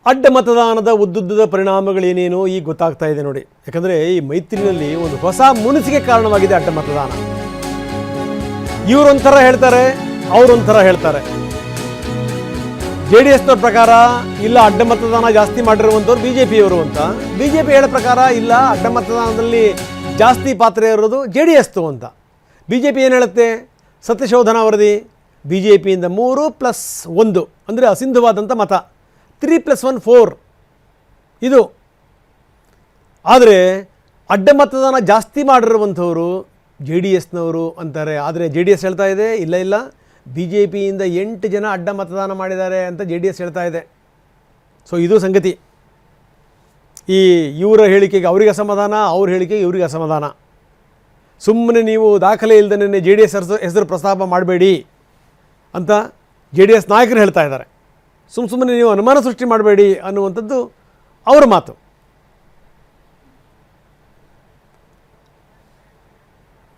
ಅಡ್ಡ ಮತದಾನದ ಉದ್ದುದ್ದದ ಪರಿಣಾಮಗಳೇನೇನು ಈಗ ಗೊತ್ತಾಗ್ತಾ ಇದೆ ನೋಡಿ. ಯಾಕಂದರೆ ಈ ಮೈತ್ರಿನಲ್ಲಿ ಒಂದು ಹೊಸ ಮುನಿಸಿಗೆ ಕಾರಣವಾಗಿದೆ ಅಡ್ಡ ಮತದಾನ. ಇವರೊಂಥರ ಹೇಳ್ತಾರೆ, ಅವರೊಂಥರ ಹೇಳ್ತಾರೆ. JDSನವ್ರ ಪ್ರಕಾರ ಇಲ್ಲ ಅಡ್ಡ ಮತದಾನ ಜಾಸ್ತಿ ಮಾಡಿರುವಂಥವ್ರು BJPಯವರು ಅಂತ, BJP ಹೇಳೋ ಪ್ರಕಾರ ಇಲ್ಲ ಅಡ್ಡ ಮತದಾನದಲ್ಲಿ ಜಾಸ್ತಿ ಪಾತ್ರ ಇರೋದು JDSದು ಅಂತ. BJP ಏನು ಹೇಳುತ್ತೆ? ಸತ್ಯಶೋಧನಾ ವರದಿ BJPಯಿಂದ 3+1 ಅಂದರೆ ಅಸಿಂಧುವಾದಂಥ ಮತ, 3+1 4 ಇದು. ಆದರೆ ಅಡ್ಡ ಮತದಾನ ಜಾಸ್ತಿ ಮಾಡಿರುವಂಥವರು JDSನವರು ಅಂತಾರೆ. ಆದರೆ JDS ಹೇಳ್ತಾ ಇದೆ ಇಲ್ಲ BJPಯಿಂದ 8 ಜನ ಅಡ್ಡ ಮತದಾನ ಮಾಡಿದ್ದಾರೆ ಅಂತ JDS ಹೇಳ್ತಾ ಇದೆ. ಸೊ ಇದು ಸಂಗತಿ. ಈ ಇವರ ಹೇಳಿಕೆಗೆ ಅವರಿಗೆ ಅಸಮಾಧಾನ, ಅವ್ರ ಹೇಳಿಕೆಗೆ ಇವರಿಗೆ ಅಸಮಾಧಾನ. ಸುಮ್ಮನೆ ನೀವು ದಾಖಲೆ ಇಲ್ಲದೇ JDS ಹೆಸರು ಪ್ರಸ್ತಾಪ ಮಾಡಬೇಡಿ ಅಂತ JDS ನಾಯಕರು ಹೇಳ್ತಾ ಇದ್ದಾರೆ. ಸುಮ್ಮನೆ ನೀವು ಅನುಮಾನ ಸೃಷ್ಟಿ ಮಾಡಬೇಡಿ ಅನ್ನುವಂಥದ್ದು ಅವರ ಮಾತು.